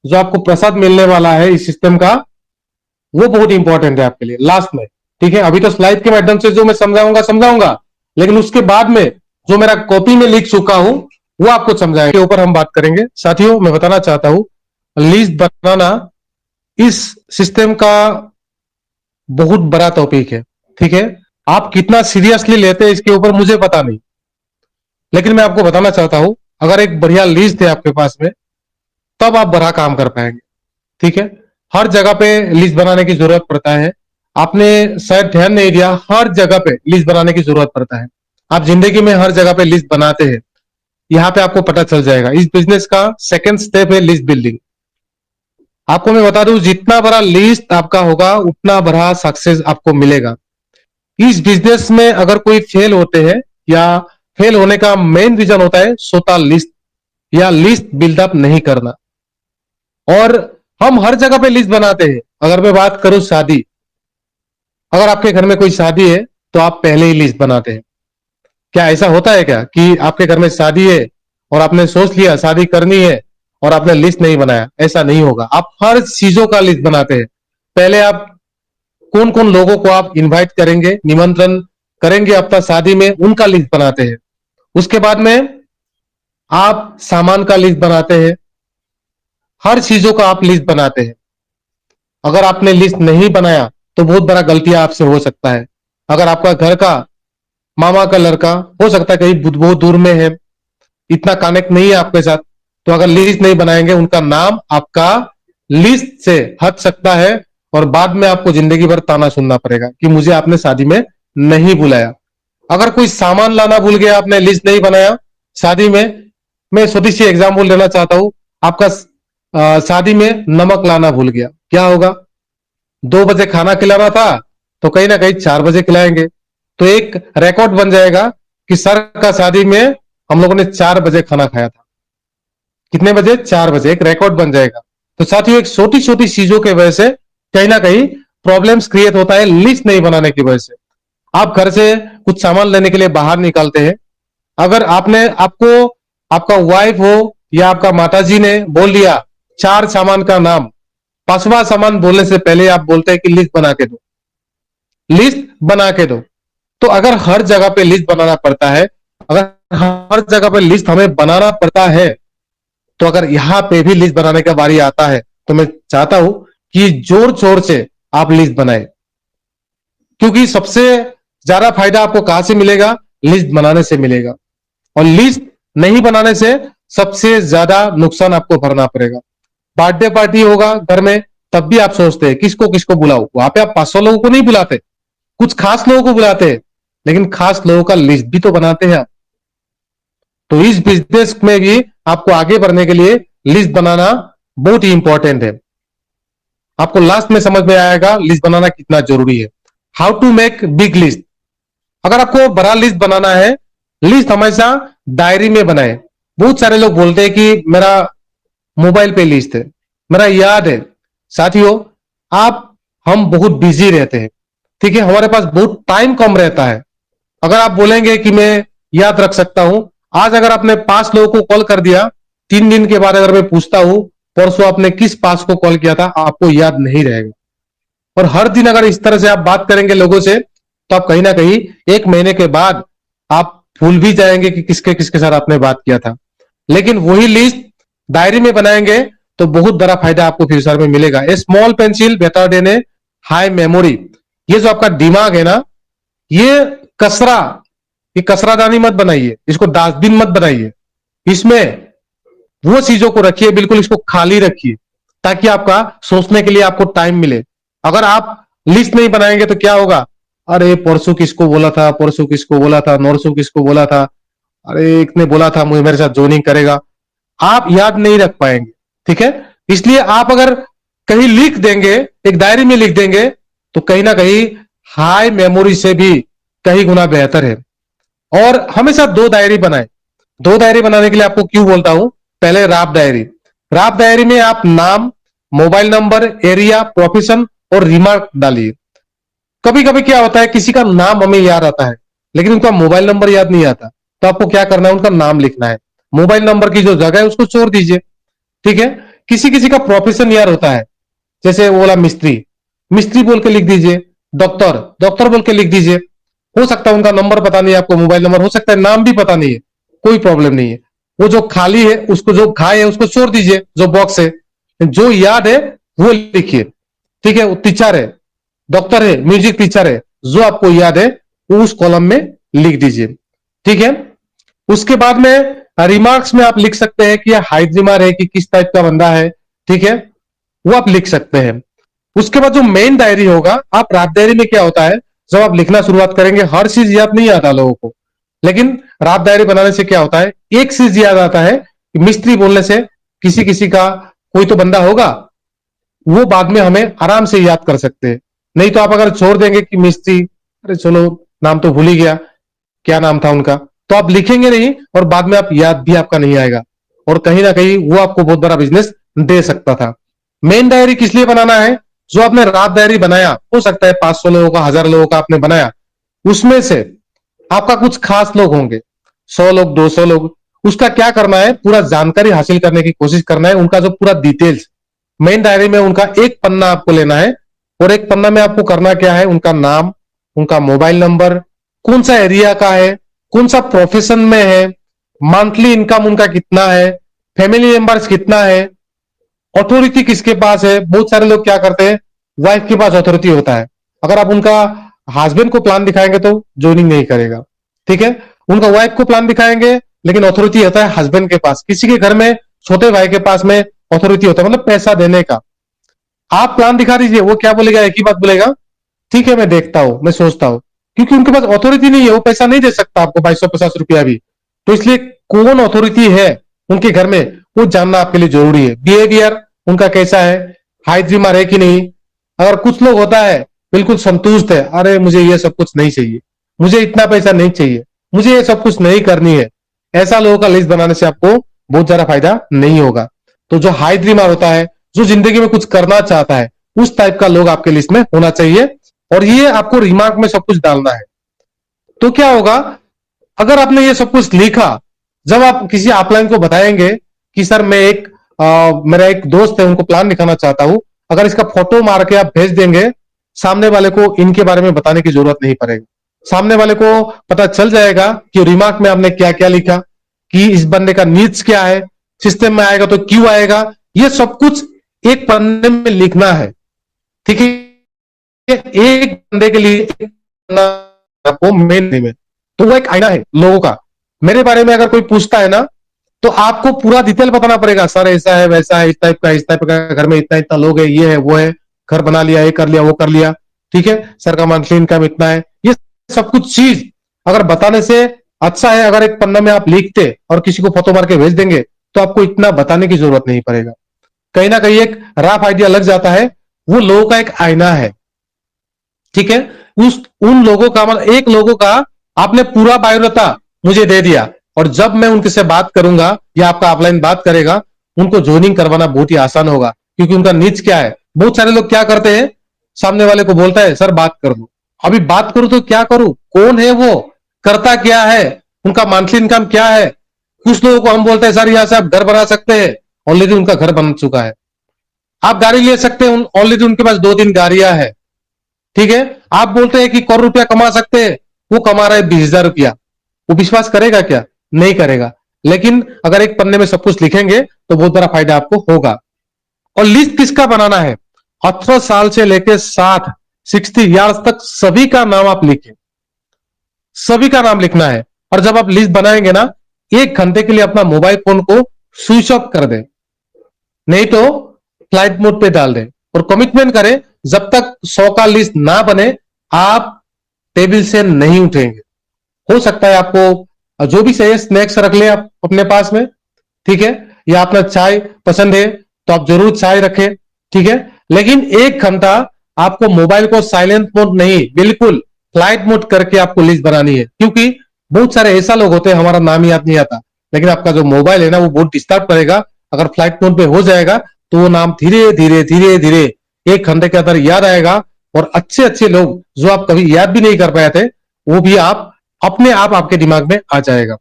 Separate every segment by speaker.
Speaker 1: जो आपको प्रसाद मिलने वाला है इस सिस्टम का, वो बहुत इंपॉर्टेंट है आपके लिए लास्ट में। ठीक है, अभी तो स्लाइड के माध्यम से जो मैं समझाऊंगा समझाऊंगा, लेकिन उसके बाद में जो मेरा कॉपी में लिख चुका हूं वो आपको समझाएंगे, के ऊपर हम बात करेंगे। साथियों, मैं बताना चाहता हूं, लिस्ट बनाना इस सिस्टम का बहुत बड़ा टॉपिक है। ठीक है, आप कितना सीरियसली लेते हैं इसके ऊपर मुझे पता नहीं, लेकिन मैं आपको बताना चाहता हूं, अगर एक बढ़िया लिस्ट है आपके पास में, तब आप बड़ा काम कर पाएंगे। ठीक है, हर जगह पे लिस्ट बनाने की जरूरत पड़ता है। आपने शायद ध्यान नहीं दिया, हर जगह पे लिस्ट बनाने की जरूरत पड़ता है। आप जिंदगी में हर जगह पे लिस्ट बनाते हैं, यहां पे आपको पता चल जाएगा। इस बिजनेस का सेकंड स्टेप है लिस्ट बिल्डिंग। आपको मैं बता दूं, जितना बड़ा लिस्ट आपका होगा उतना बड़ा सक्सेस आपको मिलेगा। इस बिजनेस में अगर कोई फेल होते हैं, या फेल होने का मेन रीजन होता है सोता लिस्ट, या लिस्ट बिल्डअप नहीं करना। और हम हर जगह पे लिस्ट बनाते हैं। अगर मैं बात करूं शादी, अगर आपके घर में कोई शादी है तो आप पहले ही लिस्ट बनाते हैं। क्या ऐसा होता है क्या कि आपके घर में शादी है और आपने सोच लिया शादी करनी है और आपने लिस्ट नहीं बनाया? ऐसा नहीं होगा। आप हर चीजों का लिस्ट बनाते हैं। पहले आप कौन कौन लोगों को आप इनवाइट करेंगे, निमंत्रण करेंगे आपका शादी में, उनका लिस्ट बनाते हैं। उसके बाद में आप सामान का लिस्ट बनाते हैं। हर चीजों का आप लिस्ट बनाते हैं। अगर आपने लिस्ट नहीं बनाया तो बहुत बड़ा गलतियां आपसे हो सकता है। अगर आपका घर का मामा का लड़का हो सकता है कहीं बहुत दूर में है, इतना कनेक्ट नहीं है आपके साथ, तो अगर लिस्ट नहीं बनाएंगे उनका नाम आपका लिस्ट से हट सकता है, और बाद में आपको जिंदगी भर ताना सुनना पड़ेगा कि मुझे आपने शादी में नहीं बुलाया। अगर कोई सामान लाना भूल गया, आपने लिस्ट नहीं बनाया शादी में, मैं छोटी सी एग्जाम्पल देना चाहता हूं। आपका शादी में नमक लाना भूल गया, क्या होगा? 2 बजे खाना खिलाना था तो कहीं ना कहीं 4 बजे खिलाएंगे, तो एक रिकॉर्ड बन जाएगा कि सर का शादी में हम लोगों ने 4 बजे खाना खाया था। कितने बजे? 4 बजे। एक रिकॉर्ड बन जाएगा। तो साथियों, एक छोटी छोटी चीजों की वजह से कहीं ना कहीं प्रॉब्लम्स क्रिएट होता है, लिस्ट नहीं बनाने की वजह से। आप घर से कुछ सामान लेने के लिए बाहर निकलते हैं, अगर आपने आपको आपका वाइफ हो या आपका माताजी ने बोल दिया 4 सामान का नाम, 5वां सामान बोलने से पहले आप बोलते हैं कि लिस्ट बना के दो, लिस्ट बना के दो। तो अगर हर जगह पे लिस्ट बनाना पड़ता है, अगर हर जगह पे लिस्ट हमें बनाना पड़ता है, तो अगर यहां पे भी लिस्ट बनाने का बारी आता है, तो मैं चाहता हूं कि जोर शोर से आप लिस्ट बनाए, क्योंकि सबसे ज्यादा फायदा आपको कहां से मिलेगा? लिस्ट बनाने से मिलेगा। और लिस्ट नहीं बनाने से सबसे ज्यादा नुकसान आपको भरना पड़ेगा। बर्थडे पार्टी होगा घर में, तब भी आप सोचते हैं किसको किसको बुलाओ। वहां पे आप 500 लोगों को नहीं बुलाते, कुछ खास लोगों को बुलाते हैं, लेकिन खास लोगों का लिस्ट भी तो बनाते हैं आप। तो इस बिजनेस में भी आपको आगे बढ़ने के लिए लिस्ट बनाना बहुत ही इंपॉर्टेंट है। आपको लास्ट में समझ में आएगा लिस्ट बनाना कितना जरूरी है। How to make big list. अगर आपको बड़ा लिस्ट बनाना है, लिस्ट हमेशा डायरी में बनाए। बहुत सारे लोग बोलते हैं कि मेरा मोबाइल पे लिस्ट है, मेरा याद है। साथियों, आप हम बहुत बिजी रहते हैं, ठीक है, हमारे पास बहुत टाइम कम रहता है। अगर आप बोलेंगे कि मैं याद रख सकता हूं, आज अगर आपने 5 लोगों को कॉल कर दिया, 3 दिन के बाद अगर मैं पूछता हूं परसों आपने किस 5 को कॉल किया था, आपको याद नहीं रहेगा। और हर दिन अगर इस तरह से आप बात करेंगे लोगों से, तो आप कहीं ना कहीं 1 महीने के बाद आप भूल भी जाएंगे कि किसके किसके साथ आपने बात किया था। लेकिन वही लिस्ट डायरी में बनाएंगे तो बहुत बड़ा फायदा आपको फ्यूचर में मिलेगा। ए स्मॉल पेंसिल बेटर देन ए हाई मेमोरी। ये जो आपका दिमाग है ना, ये कसरा ये कसरादानी मत बनाइए, इसको डास्टबिन मत बनाइए। इसमें वो चीजों को रखिए, बिल्कुल इसको खाली रखिए, ताकि आपका सोचने के लिए आपको टाइम मिले। अगर आप लिस्ट नहीं बनाएंगे तो क्या होगा? अरे परसों किसको बोला था, परसों किसको बोला था, नौरसों किसको बोला था, अरे एक ने बोला था मुझे मेरे साथ ज्वाइनिंग करेगा। आप याद नहीं रख पाएंगे। ठीक है, इसलिए आप अगर कहीं लिख देंगे, एक डायरी में लिख देंगे, तो कहीं ना कहीं हाई मेमोरी से भी कहीं गुना बेहतर है। और हमेशा 2 डायरी बनाए। 2 डायरी बनाने के लिए आपको क्यों बोलता हूं? पहले राफ डायरी। राफ डायरी में आप नाम, मोबाइल नंबर, एरिया, प्रोफेशन और रिमार्क डालिए। कभी कभी क्या होता है, किसी का नाम हमें याद आता है लेकिन उनका मोबाइल नंबर याद नहीं आता, तो आपको क्या करना है? उनका नाम लिखना है, मोबाइल नंबर की जो जगह है उसको छोड़ दीजिए। ठीक है, किसी किसी का प्रोफेशन यार होता है, जैसे वो बोला मिस्त्री, मिस्त्री बोल के लिख दीजिए। डॉक्टर, डॉक्टर बोल के लिख दीजिए। हो सकता है उनका नंबर पता नहीं है आपको, मोबाइल नंबर हो सकता है, नाम भी पता नहीं है, कोई प्रॉब्लम नहीं है। वो जो खाली है उसको, जो खाए है उसको छोड़ दीजिए, जो बॉक्स है। जो याद है वो लिखिए, ठीक है। वो टीचर है, डॉक्टर है, म्यूजिक टीचर है, जो आपको याद है वो उस कॉलम में लिख दीजिए, ठीक है। उसके बाद में रिमार्क्स में आप लिख सकते हैं कि हाइट रिमार्क है कि किस टाइप का बंदा है, ठीक है, वो आप लिख सकते हैं। उसके बाद जो मेन डायरी होगा, आप रात डायरी में क्या होता है, जब आप लिखना शुरुआत करेंगे हर चीज याद नहीं आता लोगों को, लेकिन रात डायरी बनाने से क्या होता है, एक चीज याद आता है कि मिस्त्री बोलने से किसी किसी का कोई तो बंदा होगा, वो बाद में हमें आराम से याद कर सकते हैं। नहीं तो आप अगर छोड़ देंगे कि मिस्त्री, अरे चलो नाम तो भूल ही गया, क्या नाम था उनका, तो आप लिखेंगे नहीं और बाद में आप याद भी आपका नहीं आएगा, और कहीं ना कहीं वो आपको बहुत बड़ा बिजनेस दे सकता था। मेन डायरी किस लिए बनाना है, जो आपने रात डायरी बनाया, हो सकता है 500 लोगों का, 1000 लोगों का आपने बनाया, उसमें से आपका कुछ खास लोग होंगे, 100 लोग, 200 लोग, उसका क्या करना है, पूरा जानकारी हासिल करने की कोशिश करना है, उनका जो पूरा डिटेल्स मेन डायरी में, उनका एक पन्ना आपको लेना है, और एक पन्ना में आपको करना क्या है, उनका नाम, उनका मोबाइल नंबर, कौन सा एरिया का है, कौन सा प्रोफेशन में है, मंथली इनकम उनका कितना है, फैमिली मेंबर्स कितना है, अथॉरिटी किसके पास है। बहुत सारे लोग क्या करते हैं, वाइफ के पास अथॉरिटी होता है, अगर आप उनका हस्बैंड को प्लान दिखाएंगे तो ज्वाइनिंग नहीं करेगा, ठीक है। उनका वाइफ को प्लान दिखाएंगे, लेकिन अथॉरिटी होता है हस्बैंड के पास। किसी के घर में छोटे भाई के पास में अथॉरिटी होता है, मतलब पैसा देने का। आप प्लान दिखा दीजिए, वो क्या बोलेगा, एक ही बात बोलेगा, ठीक है मैं देखता हूं, मैं सोचता हूं, क्योंकि उनके पास अथॉरिटी नहीं है, वो पैसा नहीं दे सकता आपको 2250 रुपया भी। तो इसलिए कौन अथॉरिटी है उनके घर में, वो जानना आपके लिए जरूरी है। बिहेवियर उनका कैसा है, हाइट बीमार है कि नहीं। अगर कुछ लोग होता है बिल्कुल संतुष्ट है, अरे मुझे ये सब कुछ नहीं चाहिए, मुझे इतना पैसा नहीं चाहिए, मुझे ये सब कुछ नहीं करनी है, ऐसा लोगों का लिस्ट बनाने से आपको बहुत ज्यादा फायदा नहीं होगा। तो जो हाई ड्रीमर होता है, जो जिंदगी में कुछ करना चाहता है, उस टाइप का लोग आपके लिस्ट में होना चाहिए, और ये आपको रिमार्क में सब कुछ डालना है। तो क्या होगा, अगर आपने ये सब कुछ लिखा, जब आप किसी अपलाइन को बताएंगे कि सर मैं मेरा एक दोस्त है, उनको प्लान दिखाना चाहता हूं, अगर इसका फोटो मार के आप भेज देंगे, सामने वाले को इनके बारे में बताने की जरूरत नहीं पड़ेगी। सामने वाले को पता चल जाएगा कि रिमार्क में आपने क्या क्या लिखा, कि इस बंदे का नीड्स क्या है, सिस्टम में आएगा तो क्यों आएगा, ये सब कुछ एक पन्ने में लिखना है, ठीक है। एक बंदे के लिए एक पन्ना आपको मेन में, तो वो एक आईना है लोगों का। मेरे बारे में अगर कोई पूछता है ना, तो आपको पूरा डिटेल बताना पड़ेगा, सर ऐसा है वैसा है, इस टाइप का घर में इतना इतना लोग है, ये है वो है, घर बना लिया, ये कर लिया वो कर लिया, ठीक है, सर का मंथली इनकम इतना है। ये सब कुछ चीज अगर बताने से अच्छा है, अगर एक पन्ना में आप लिखते और किसी को फोटो मार के भेज देंगे, तो आपको इतना बताने की जरूरत नहीं पड़ेगा। कहीं ना कहीं एक रफ आइडिया लग जाता है, वो लोगों का एक आईना है, ठीक है। उस उन लोगों का, मतलब एक लोगों का आपने पूरा बायोडाटा मुझे दे दिया, और जब मैं उनके से बात करूंगा या आपका ऑफलाइन बात करेगा, उनको ज्वाइनिंग करवाना बहुत ही आसान होगा, क्योंकि उनका नीड्स क्या है। बहुत सारे लोग क्या करते हैं, सामने वाले को बोलता है सर बात कर दो, अभी बात करूं तो क्या करूं, कौन है वो, करता क्या है, उनका मंथली इनकम क्या है। कुछ लोगों को हम बोलते हैं सर यहां से आप घर बना सकते हैं, ऑलरेडी उनका घर बन चुका है। आप गाड़ी ले सकते हैं, ऑलरेडी उनके पास 2-3 गाड़ियां है, ठीक है। आप बोलते हैं कि करोड़ रुपया कमा सकते हैं, वो कमा रहा है 20,000 रुपया, वो विश्वास करेगा क्या, नहीं करेगा। लेकिन अगर एक पन्ने में सब कुछ लिखेंगे तो बहुत बड़ा फायदा आपको होगा। और लिस्ट किसका बनाना है, 18 साल से लेकर 60 ईयर्स तक सभी का नाम आप लिखें, सभी का नाम लिखना है। और जब आप लिस्ट बनाएंगे ना, 1 घंटे के लिए अपना मोबाइल फोन को स्विच ऑफ कर दें, नहीं तो फ्लाइट मोड पे डाल दें, और कमिटमेंट करें जब तक 100 का लिस्ट ना बने आप टेबल से नहीं उठेंगे। हो सकता है आपको जो भी चाहिए स्नैक्स रख ले आप अपने पास में, ठीक है, या अपना चाय पसंद है तो आप जरूर चाय रखें, ठीक है। लेकिन 1 घंटा आपको मोबाइल को साइलेंट मोड नहीं, बिल्कुल फ्लाइट मोड करके आपको लिस्ट बनानी है। क्योंकि बहुत सारे ऐसा लोग होते हैं, हमारा नाम याद नहीं आता, लेकिन आपका जो मोबाइल है ना वो बहुत डिस्टर्ब करेगा। अगर फ्लाइट मोड पे हो जाएगा तो वो नाम धीरे धीरे धीरे धीरे 1 घंटे के अंदर याद आएगा, और अच्छे अच्छे लोग जो आप कभी याद भी नहीं कर पाए थे, वो भी आप अपने आप आपके दिमाग में आ जाएगा।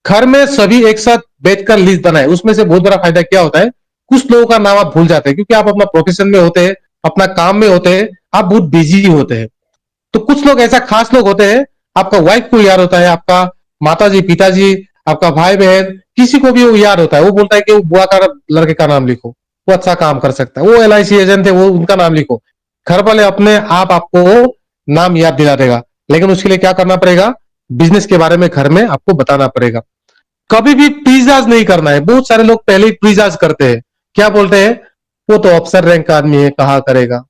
Speaker 1: घर में सभी एक साथ बैठकर लिस्ट बनाए, उसमें से बहुत बड़ा फायदा क्या होता है, कुछ लोगों का नाम आप भूल जाते हैं क्योंकि आप अपना प्रोफेशन में होते हैं, अपना काम में होते हैं, आप बहुत बिजी होते हैं। तो कुछ लोग ऐसा खास लोग होते हैं, आपका वाइफ को याद होता है, आपका माताजी पिताजी, आपका भाई बहन, किसी को भी वो याद होता है, वो बोलता है कि वो बुआ का लड़के का नाम लिखो, वो अच्छा काम कर सकता है, वो LIC एजेंट है, वो उनका नाम लिखो। घर वाले अपने आप आपको नाम याद दिला देगा, लेकिन उसके लिए क्या करना पड़ेगा, बिजनेस के बारे में घर में आपको बताना पड़ेगा। कभी भी प्रीजाज नहीं करना है। बहुत सारे लोग पहले ही प्रीजाज करते हैं, क्या बोलते हैं, वो तो अफसर रैंक का आदमी है, कहा करेगा,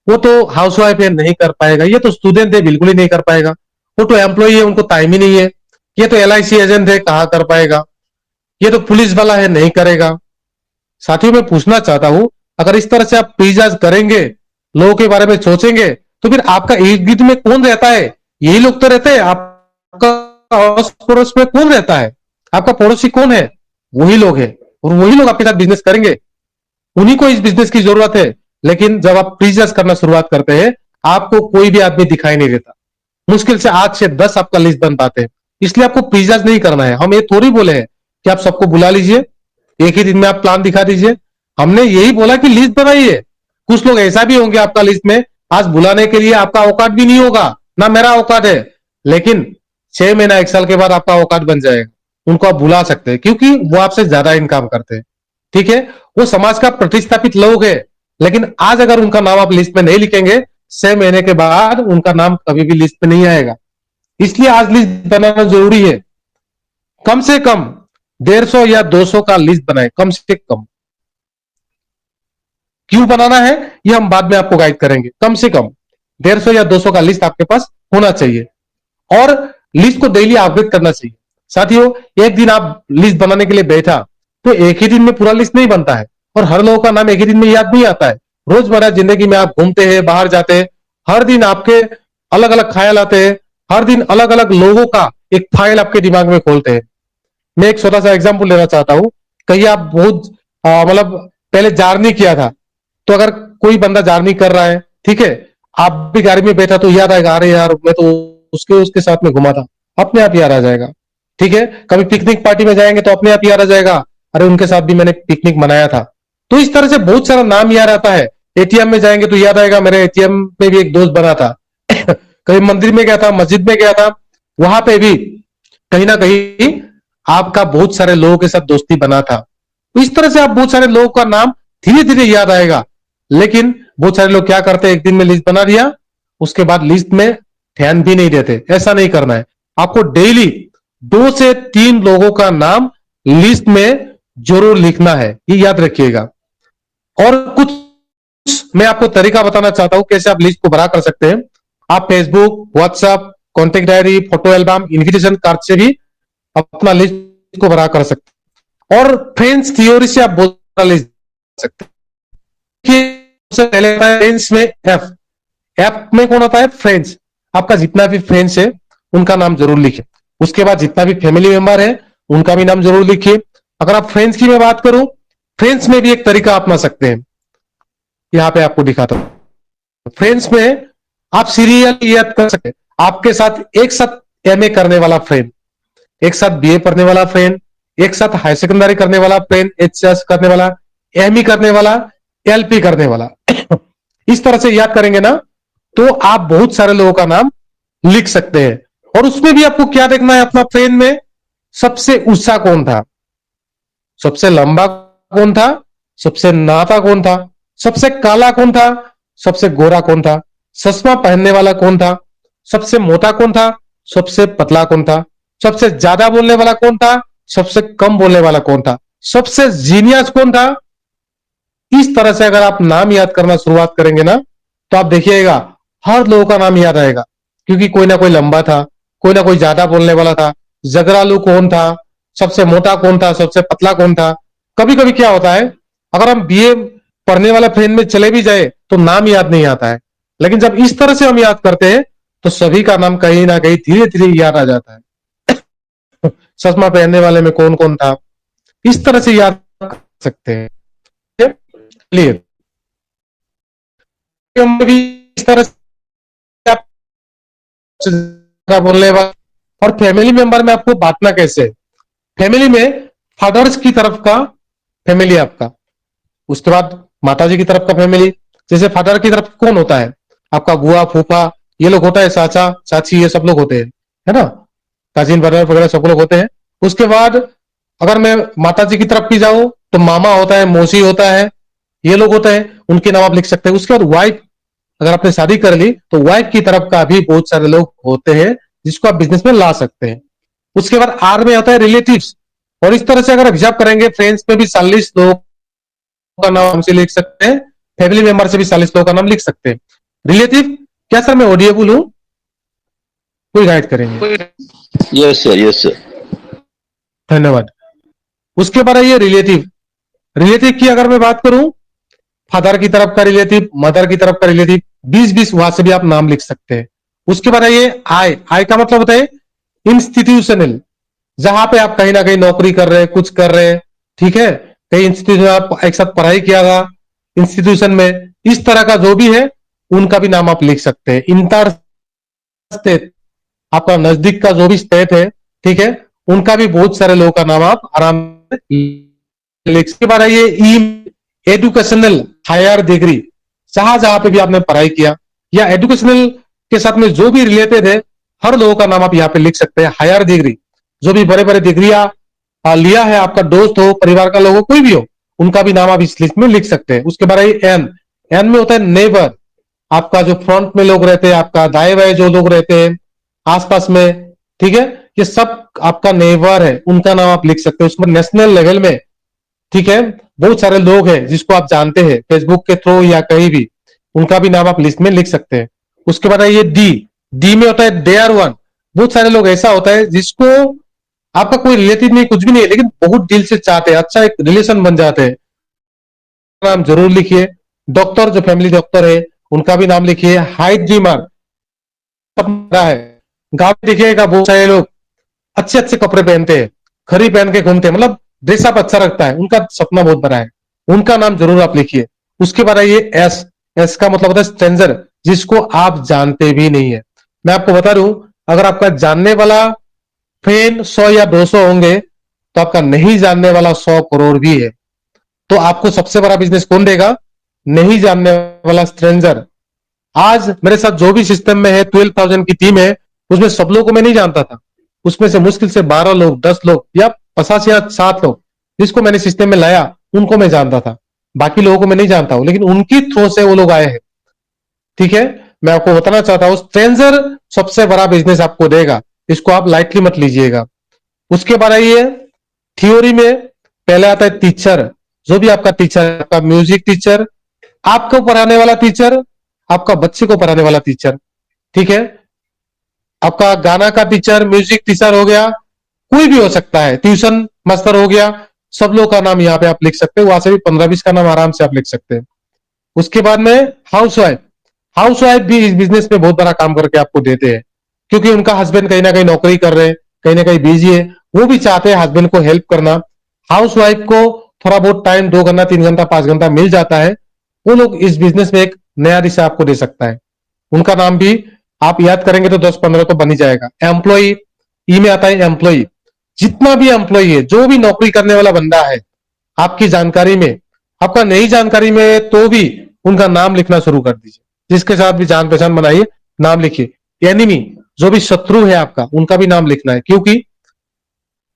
Speaker 1: वो तो हाउसवाइफ है, नहीं कर पाएगा, ये तो स्टूडेंट है, बिल्कुल ही नहीं कर पाएगा, वो तो एम्प्लॉय है, उनको टाइम ही नहीं है, ये तो LIC एजेंट है, कहा कर पाएगा, ये तो पुलिस वाला है, नहीं करेगा। साथियों, मैं पूछना चाहता हूं, अगर इस तरह से आप प्रीजाज करेंगे, लोगों के बारे में सोचेंगे, तो फिर आपका इर्द गिर्द में कौन रहता है? यही लोग तो रहते हैं। आपका अड़ोस पड़ोस में कौन रहता है? आपका पड़ोसी कौन है? वही लोग है, और वही लोग आपके साथ बिजनेस करेंगे, उन्हीं को इस बिजनेस की जरूरत है। लेकिन जब आप प्रीजस करना शुरुआत करते हैं, आपको कोई भी आदमी दिखाई नहीं देता, मुश्किल से 8 से 10 आपका लिस्ट बन पाते हैं। इसलिए आपको प्रीजस नहीं करना है। हम ये थोड़ी बोले हैं कि आप सबको बुला लीजिए, एक ही दिन में आप प्लान दिखा दीजिए। हमने यही बोला कि लिस्ट बनाइए। कुछ लोग ऐसा भी होंगे आपका लिस्ट में, आज बुलाने के लिए आपका औकात भी नहीं होगा, ना मेरा औकात है, लेकिन 6 महीना 1 साल के बाद आपका औकात बन जाएगा, उनको आप बुला सकते हैं, क्योंकि वो आपसे ज्यादा इनकम करते हैं। ठीक है, वो समाज का प्रतिष्ठापित लोग है, लेकिन आज अगर उनका नाम आप लिस्ट में नहीं लिखेंगे, 6 महीने के बाद उनका नाम कभी भी लिस्ट में नहीं आएगा। इसलिए आज लिस्ट बनाना जरूरी है। कम से कम 150 या 200 का लिस्ट बनाए, कम से कम। क्यों बनाना है, ये हम बाद में आपको गाइड करेंगे। कम से कम 150 या 200 का लिस्ट आपके पास होना चाहिए, और लिस्ट को डेली अपडेट करना चाहिए। साथियों, एक दिन आप लिस्ट बनाने के लिए बैठा, तो एक ही दिन में पूरा लिस्ट नहीं बनता है, और हर लोगों का नाम एक ही दिन में याद नहीं आता है। रोजमर्रा जिंदगी में आप घूमते हैं, बाहर जाते हैं, हर दिन आपके अलग अलग ख्याल आते हैं, हर दिन अलग अलग लोगों का एक फाइल आपके दिमाग में खोलते हैं। मैं एक छोटा सा एग्जाम्पल लेना चाहता हूं। कहीं आप बहुत मतलब पहले जर्नी किया था, तो अगर कोई बंदा जर्नी कर रहा है, ठीक है, आप भी गाड़ी में बैठा, तो याद आएगा, अरे यार मैं तो उसके उसके साथ में घुमा था, अपने आप याद आ जाएगा। ठीक है, कभी पिकनिक पार्टी में जाएंगे तो अपने आप याद आ जाएगा, अरे उनके साथ भी मैंने पिकनिक मनाया था। तो इस तरह से बहुत सारा नाम याद आता है। ATM में जाएंगे तो याद आएगा, मेरे ATM में भी एक दोस्त बना था। कहीं मंदिर में गया था, मस्जिद में गया था, वहां पे भी कहीं ना कहीं आपका बहुत सारे लोगों के साथ दोस्ती बना था। तो इस तरह से आप बहुत सारे लोगों का नाम धीरे धीरे याद आएगा। लेकिन बहुत सारे लोग क्या करते हैं, एक दिन में लिस्ट बना दिया, उसके बाद लिस्ट में ध्यान भी नहीं देते। ऐसा नहीं करना है। आपको डेली 2 से 3 लोगों का नाम लिस्ट में जरूर लिखना है, ये याद रखिएगा। और कुछ मैं आपको तरीका बताना चाहता हूं कैसे आप लिस्ट को बड़ा कर सकते हैं। आप Facebook, WhatsApp, contact diary, photo album, invitation card से भी अपना लिस्ट को बड़ा कर सकते हैं। और फ्रेंड्स थ्योरी से आप बहुत सारा लिस्ट सकते हैं। सबसे पहले आता है फ्रेंड्स में एफ। एफ में कौन आता है, फ्रेंड्स। आपका जितना भी फ्रेंड्स है उनका नाम जरूर लिखिए। उसके बाद जितना भी फैमिली मेंबर है उनका भी नाम जरूर लिखिए। अगर आप फ्रेंड्स की मैं बात करूं, फ्रेंड्स में भी एक तरीका अपना सकते हैं, यहां पे आपको दिखाता हूं। फ्रेंड्स में आप सीरियल याद कर सकते हैं। आपके साथ एक साथ MA करने वाला फ्रेंड, एक साथ BA पढ़ने वाला फ्रेंड, एक साथ हायर सेकेंडरी करने वाला फ्रेंड, HS करने वाला, ME करने वाला, LP करने वाला। इस तरह से याद करेंगे ना, तो आप बहुत सारे लोगों का नाम लिख सकते हैं। और उसमें भी आपको क्या देखना है, अपना फ्रेंड में सबसे ऊंचा कौन था, सबसे लंबा कौन था, सबसे नाता कौन था, सबसे काला कौन था, सबसे गोरा कौन था, चश्मा पहनने वाला कौन था, सबसे मोटा कौन था, सबसे पतला कौन था, सबसे ज्यादा बोलने वाला कौन था, सबसे कम बोलने वाला कौन था, सबसे जीनियस कौन था। इस तरह से अगर आप नाम याद करना शुरुआत करेंगे ना, तो आप देखिएगा हर लोगों का नाम याद आएगा। क्योंकि कोई ना कोई लंबा था, कोई ना कोई ज्यादा बोलने वाला था, जगरालू कौन था, सबसे मोटा कौन था, सबसे पतला कौन था। कभी कभी क्या होता है, अगर हम BA पढ़ने वाला फ्रेंड में चले भी जाए तो नाम याद नहीं आता है, लेकिन जब इस तरह से हम याद करते हैं तो सभी का नाम कहीं ना कहीं धीरे धीरे याद आ जाता है। चश्मा पहनने वाले में कौन कौन था, इस तरह से याद कर सकते हैं। चलिए, हम भी इस तरह से बोलने वाला। और फैमिली मेंबर में आपको बांटना कैसे, फैमिली में फादर्स की तरफ का फैमिली आपका। उसके बाद माता जी की तरफ का फैमिली, जैसे फादर की तरफ कौन होता है, आपका बुआ फूफा, ये लोग होता है, चाचा चाची, ये सब लोग होते हैं, है ना, कजिन ब्रदर वगैरह सब लोग होते हैं। उसके बाद अगर मैं माता जी की तरफ की जाऊं तो मामा होता है, मौसी होता है, ये लोग होते हैं, उनके नाम आप लिख सकते हैं। उसके बाद वाइफ, अगर आपने शादी कर ली तो वाइफ की तरफ का भी बहुत सारे लोग होते हैं जिसको आप बिजनेस में ला सकते हैं। उसके बाद आर में होता है रिलेटिव्स, और इस तरह से अगर हिसाब करेंगे फ्रेंड्स में भी 40 लोग का नाम से लिख सकते हैं, फैमिली मेंबर से भी 40 लोगों का नाम लिख सकते हैं। रिलेटिव, क्या सर मैं ऑडिएबल हूं, कोई गाइड करेंगे?
Speaker 2: Yes sir, yes sir.
Speaker 1: धन्यवाद। उसके बाद ये रिलेटिव, रिलेटिव की अगर मैं बात करूं, फादर की तरफ का रिलेटिव, मदर की तरफ का रिलेटिव, 20-20 वहां से भी आप नाम लिख सकते हैं। उसके बाद ये आई, आई का मतलब होता है इंस्टीट्यूशनल, जहां पे आप कहीं ना कहीं नौकरी कर रहे हैं, कुछ कर रहे हैं, ठीक है, कई इंस्टीट्यूशन आप एक साथ पढ़ाई किया था इंस्टीट्यूशन में, इस तरह का जो भी है उनका भी नाम आप लिख सकते हैं। इंटर स्टेट, आपका नजदीक का जो भी स्टेट है, ठीक है, उनका भी बहुत सारे लोगों का नाम आप आराम से लिख। इसके बाद ये एजुकेशनल हायर डिग्री, जहां जहां पे भी आपने पढ़ाई किया या एजुकेशनल के साथ में जो भी रिलेटेड है, हर लोगों का नाम आप यहाँ पे लिख सकते हैं। हायर डिग्री, जो भी बड़े बड़े डिग्रियां लिया है, आपका दोस्त हो, परिवार का लोग हो, कोई भी हो, उनका भी नाम आप इस लिस्ट में लिख सकते हैं। उसके बाद एन, एन में होता है नेबर, आपका जो फ्रंट में लोग रहते हैं, आपका दाएं बाएं जो लोग रहते हैं आसपास में, ठीक है, ये सब आपका नेबर है, उनका नाम आप लिख सकते हैं। उसमें नेशनल लेवल में, ठीक है, बहुत सारे लोग हैं जिसको आप जानते हैं फेसबुक के थ्रू या कहीं भी, उनका भी नाम आप लिस्ट में लिख सकते हैं। उसके बाद ये डी, डी में होता है डेयर वन, बहुत सारे लोग ऐसा होता है जिसको आपका कोई रिलेटिव नहीं, कुछ भी नहीं है, लेकिन बहुत दिल से चाहते हैं, अच्छा एक रिलेशन बन जाते हैं, नाम जरूर लिखिए। डॉक्टर, जो फैमिली डॉक्टर है, उनका भी नाम लिखिए। हाइट जिमर, सपना है, गांव में देखिएगा बहुत सारे लोग अच्छे अच्छे कपड़े पहनते हैं, खरी पहन के घूमते हैं, मतलब ड्रेसअप अच्छा रखता है, उनका सपना बहुत बड़ा है, उनका नाम जरूर आप लिखिए। उसके बाद ये एस, एस का मतलब होता है स्ट्रेंजर, जिसको आप जानते भी नहीं है। मैं आपको बता दूं, अगर आपका जानने वाला फ्रेंड 100 या 200 होंगे तो आपका नहीं जानने वाला 100 करोड़ भी है। तो आपको सबसे बड़ा बिजनेस कौन देगा? नहीं जानने वाला स्ट्रेंजर। आज मेरे साथ जो भी सिस्टम में है, 12,000 की टीम है, उसमें सब लोगों को मैं नहीं जानता था, उसमें से मुश्किल से 12 लोग, 10 लोग या 50 या 60 लोग जिसको मैंने सिस्टम में लाया, उनको मैं जानता था, बाकी लोगों को मैं नहीं जानता हूं, लेकिन उनकी थ्रू से वो लोग आए हैं, ठीक है। मैं आपको बताना चाहता हूं, स्ट्रेंजर सबसे बड़ा बिजनेस आपको देगा, इसको आप लाइटली मत लीजिएगा। उसके बाद आइए थ्योरी में, पहले आता है टीचर, जो भी आपका टीचर, आपका म्यूजिक टीचर, आपको पढ़ाने वाला टीचर, आपका बच्चे को पढ़ाने वाला टीचर, ठीक है, आपका गाना का टीचर, म्यूजिक टीचर हो गया, कोई भी हो सकता है, ट्यूशन मास्टर हो गया, सब लोग का नाम यहाँ पे आप लिख सकते हैं। वहां से भी 15-20 का नाम आराम से आप लिख सकते हैं। उसके बाद में हाउस वाइफ, हाउस वाइफ भी इस बिजनेस में बहुत बड़ा काम करके आपको देते हैं, क्योंकि उनका हस्बैंड कहीं ना कहीं नौकरी कर रहे हैं, कहीं ना कहीं बिजी है, वो भी चाहते हैं हस्बैंड को हेल्प करना। हाउस वाइफ को थोड़ा बहुत टाइम, 2 घंटा, 3 घंटा, 5 घंटा मिल जाता है, वो लोग इस बिजनेस में एक नया दिशा आपको दे सकता है। उनका नाम भी आप याद करेंगे तो 10-15 तो बन ही जाएगा। एम्प्लॉय, ई में आता है एम्प्लॉय, जितना भी एम्प्लॉय है, जो भी नौकरी करने वाला बंदा है आपकी जानकारी में, आपका नई जानकारी में, तो भी उनका नाम लिखना शुरू कर दीजिए। जिसके साथ भी जान पहचान बनाइए, नाम लिखिए। एनिमी, जो भी शत्रु है आपका, उनका भी नाम लिखना है, क्योंकि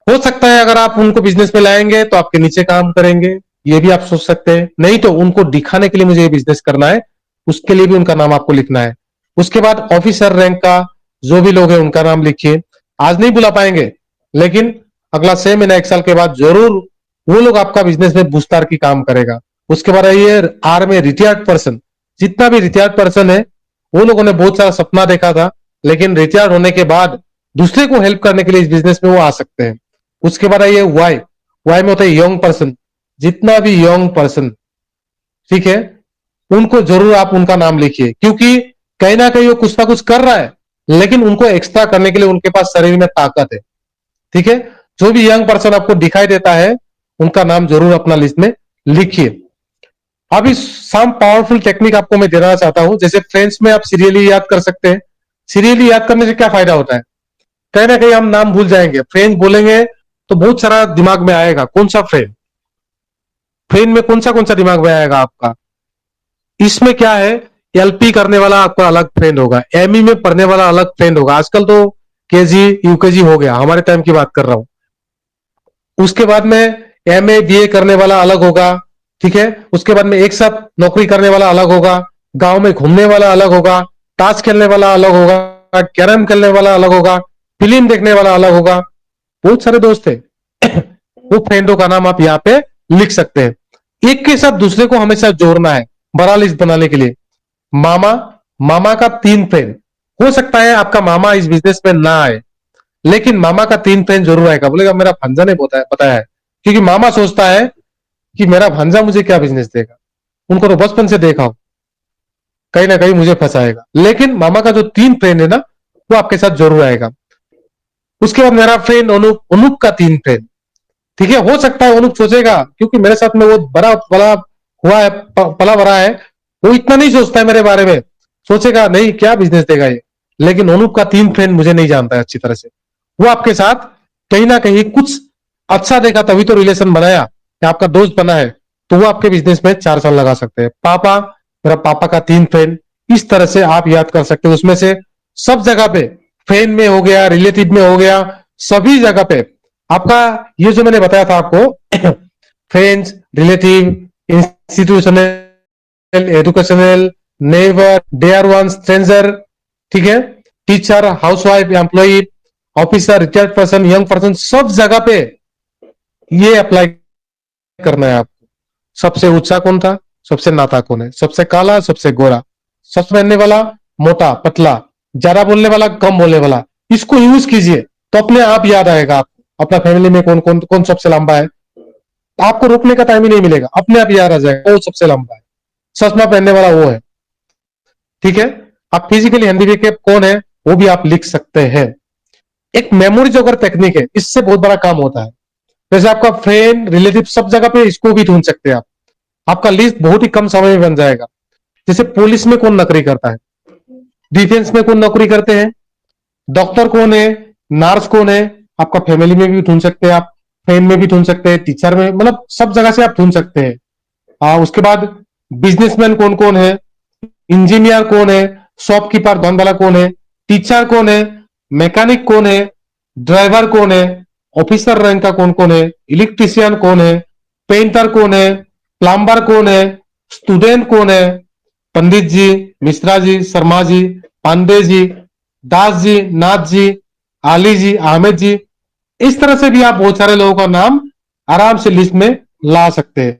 Speaker 1: हो सकता है अगर आप उनको बिजनेस में लाएंगे तो आपके नीचे काम करेंगे, ये भी आप सोच सकते हैं। नहीं तो उनको दिखाने के लिए मुझे ये बिजनेस करना है, उसके लिए भी उनका नाम आपको लिखना है। उसके बाद ऑफिसर रैंक का जो भी लोग हैं उनका नाम लिखिए। आज नहीं बुला पाएंगे, लेकिन अगला 6 महीना, 1 साल के बाद जरूर वो लोग आपका बिजनेस में बूस्टर की काम करेगा। उसके बाद ये आर में रिटायर्ड पर्सन, जितना भी रिटायर्ड पर्सन है, वो लोगों ने बहुत सारा सपना देखा था, लेकिन रिटायर्ड होने के बाद दूसरे को हेल्प करने के लिए इस बिजनेस में वो आ सकते हैं। उसके बाद ये वाई, वाई में होता है यंग पर्सन, जितना भी यंग पर्सन, ठीक है, उनको जरूर आप उनका नाम लिखिए, क्योंकि कहीं ना कहीं वो कुछ ना कुछ कर रहा है, लेकिन उनको एक्स्ट्रा करने के लिए उनके पास शरीर में ताकत है, ठीक है। जो भी यंग पर्सन आपको दिखाई देता है, उनका नाम जरूर अपना लिस्ट में लिखिए। अभी सम पावरफुल टेक्निक आपको मैं देना चाहता हूं, जैसे फ्रेंड्स में आप सीरियली याद कर सकते हैं। सीरियली याद करने से क्या फायदा होता है? कहीं ना कहीं हम नाम भूल जाएंगे, फ्रेंड बोलेंगे तो बहुत सारा दिमाग में आएगा, कौन सा फ्रेंड, फ्रेंड में कौन सा दिमाग में आएगा आपका? इसमें क्या है, एलपी करने वाला आपका अलग फ्रेंड होगा, एमई में पढ़ने वाला अलग फ्रेंड होगा। आजकल तो केजी यूकेजी हो गया, हमारे टाइम की बात कर रहा हूं। उसके बाद में एमए बीए करने वाला अलग होगा, ठीक है। उसके बाद में एक साथ नौकरी करने वाला अलग होगा, गांव में घूमने वाला अलग होगा, ताश खेलने वाला अलग होगा, कैरम खेलने वाला अलग होगा, फिल्म देखने वाला अलग होगा। बहुत सारे दोस्त है। वो फ्रेंडों का नाम आप यहाँ पे लिख सकते हैं। एक के साथ दूसरे को हमेशा जोड़ना है बड़ा लिस्ट बनाने के लिए। मामा, मामा का 3 फ्रेंड। हो सकता है आपका मामा इस बिजनेस में ना आए, लेकिन मामा का 3 फ्रेंड जरूर आएगा। बोलेगा मेरा भांजा ने बताया है, क्योंकि मामा सोचता है कि मेरा भांजा मुझे क्या बिजनेस देगा, उनको तो बचपन से देखा हो, कहीं ना कहीं मुझे फंसाएगा। लेकिन मामा का जो 3 फ्रेंड है ना, वो आपके साथ जरूर आएगा। उसके बाद मेरा फ्रेंड अनूप, अनूप का 3 फ्रेंड, ठीक है। हो सकता है अनूप सोचेगा, क्योंकि मेरे साथ में वो बड़ा बड़ा हुआ है, पला बड़ा है, वो इतना नहीं सोचता है मेरे बारे में, सोचेगा नहीं क्या बिजनेस देगा ये। लेकिन अनूप का 3 फ्रेंड मुझे नहीं जानता है अच्छी तरह से, वो आपके साथ कहीं ना कहीं कुछ अच्छा देखा तभी तो रिलेशन बनाया, या आपका दोस्त बना है, तो वो आपके बिजनेस में 4 साल लगा सकते हैं। पापा, मेरा पापा का 3 फ्रेंड, इस तरह से आप याद कर सकते हो। उसमें से सब जगह पे, फ्रेंड में हो गया, रिलेटिव में हो गया, सभी जगह पे आपका ये जो मैंने बताया था आपको friends, relative, institutional, educational, neighbour, dear one, stranger, ठीक है, teacher, housewife, employ, officer, retired person, young person, सब जगह पे ये अप्लाई करना है आपको। सबसे ऊंचा कौन था, सबसे नाता कौन है, सबसे काला, सबसे गोरा, सच पहनने वाला, मोटा पतला, ज्यादा बोलने वाला, कम बोलने वाला, इसको यूज कीजिए तो अपने आप याद आएगा आपको। अपना फैमिली में कौन कौन कौन सबसे लंबा है, आपको रोकने का टाइम ही नहीं मिलेगा, अपने आप याद आ जाएगा वो सबसे लंबा है, चश्मा पहनने वाला वो है, ठीक है। आप फिजिकली हैंडीकैप कौन है वो भी आप लिख सकते हैं। एक मेमोरी जो अगर टेक्निक है, इससे बहुत बड़ा काम होता है। जैसे आपका फ्रेंड, रिलेटिव सब जगह पे इसको भी ढूंढ सकते हैं आप, आपका लिस्ट बहुत ही कम समय में बन जाएगा। जैसे पुलिस में कौन नौकरी करता है, डिफेंस में कौन नौकरी करते हैं, डॉक्टर कौन है, नर्स कौन है, आपका फैमिली में भी ढूंढ सकते हैं आप, फ्रेंड में भी ढूंढ सकते हैं, टीचर में, मतलब सब जगह से आप ढूंढ सकते हैं। उसके बाद बिजनेसमैन कौन कौन है, इंजीनियर कौन है, शॉपकीपर दुकान वाला कौन है, टीचर कौन है, मैकेनिक कौन है, ड्राइवर कौन है, ऑफिसर रैंक का कौन कौन है, इलेक्ट्रिशियन कौन है, पेंटर कौन है, प्लम्बर कौन है, स्टूडेंट कौन है, पंडित जी, मिश्रा जी, शर्मा जी, पांडे जी, दास जी, नाथ जी, आली जी, अहमद जी, इस तरह से भी आप बहुत सारे लोगों का नाम आराम से लिस्ट में ला सकते हैं,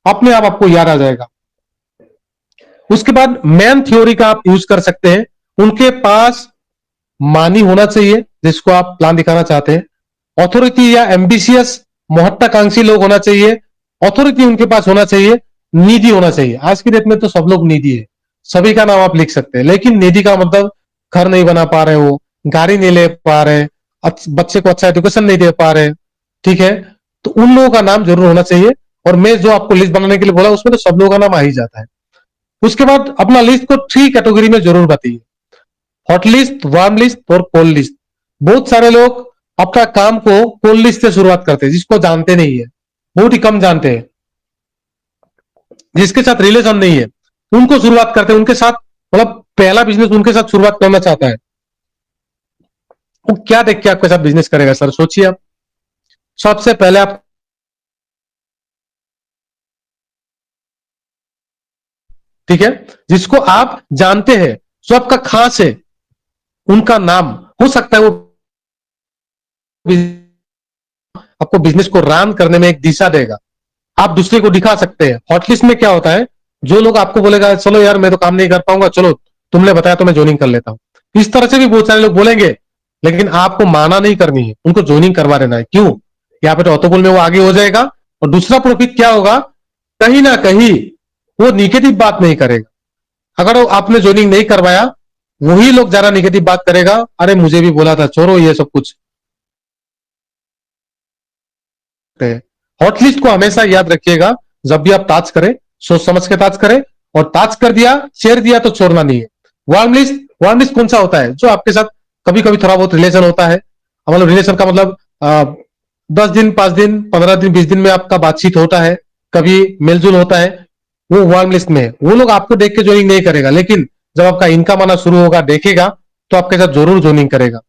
Speaker 1: अपने आप आपको याद आ जाएगा। उसके बाद मैन थ्योरी का आप यूज कर सकते हैं। उनके पास मानी होना चाहिए जिसको आप प्लान दिखाना चाहते हैं, अथॉरिटी या एम्बिशियस महत्वाकांक्षी लोग होना चाहिए, अथॉरिटी उनके पास होना चाहिए, नीडी होना चाहिए। आज की डेट में तो सब लोग नीडी है, सभी का नाम आप लिख सकते हैं, लेकिन नीडी का मतलब घर नहीं बना पा रहे हो, गाड़ी नहीं ले पा रहे, बच्चे को अच्छा एजुकेशन नहीं दे पा रहे, ठीक है, तो उन लोगों का नाम जरूर होना चाहिए। और मैं जो आपको लिस्ट बनाने के लिए बोला उसमें तो सब लोगों का नाम आ ही जाता है। उसके बाद अपना लिस्ट को 3 कैटेगरी में जरूर बताइए, हॉट लिस्ट, वार्म लिस्ट और कोल्ड लिस्ट। बहुत सारे लोग अपना काम को कोल्ड लिस्ट से शुरुआत करते हैं, जिसको जानते नहीं है, बहुत ही कम जानते हैं, जिसके साथ रिलेशन नहीं है, उनको शुरुआत करते हैं, उनके साथ मतलब पहला बिजनेस उनके साथ शुरुआत करना चाहता है, वो क्या देख के आपके साथ बिजनेस करेगा सर, सोचिए आप। सबसे पहले आप, ठीक है, जिसको आप जानते हैं, जो आपका खास है, उनका नाम हो सकता है वो आपको बिजनेस को रन करने में एक दिशा देगा, आप दूसरे को दिखा सकते हैं। हॉटलिस्ट में क्या होता है, जो लोग आपको बोलेगा चलो यार मैं तो काम नहीं कर पाऊंगा, चलो तुमने बताया तो मैं ज्वाइनिंग कर लेता हूं, इस तरह से भी बहुत सारे लोग बोलेंगे, लेकिन आपको माना नहीं करनी है, उनको ज्वाइनिंग करवा देना है। क्यों, यहाँ पे तो ऑटोपोल में वो आगे हो जाएगा, और दूसरा प्रॉफिट क्या होगा, कहीं ना कहीं वो निगेटिव बात नहीं करेगा। अगर आपने ज्वाइनिंग नहीं करवाया, वही लोग ज्यादा निगेटिव बात करेगा, अरे मुझे भी बोला था, छोड़ो ये सब कुछ। हॉटलिस्ट को हमेशा याद रखिएगा, जब भी आप टाच करें सोच समझ के टाच करें, और टाच कर दिया, शेयर दिया तो छोड़ना नहीं है। वार्म लिस्ट, वार्म लिस्ट कौन सा होता है, जो आपके साथ कभी कभी थोड़ा बहुत रिलेशन होता है, मतलब रिलेशन का मतलब 10 दिन, 5 दिन, 15 दिन, 20 दिन में आपका बातचीत होता है, कभी मेलजोल होता है, वो वार्म लिस्ट में है। वो लोग आपको देख के ज्वाइनिंग नहीं करेगा, लेकिन जब आपका इनकम आना शुरू होगा, देखेगा, तो आपके साथ जरूर ज्वाइनिंग करेगा।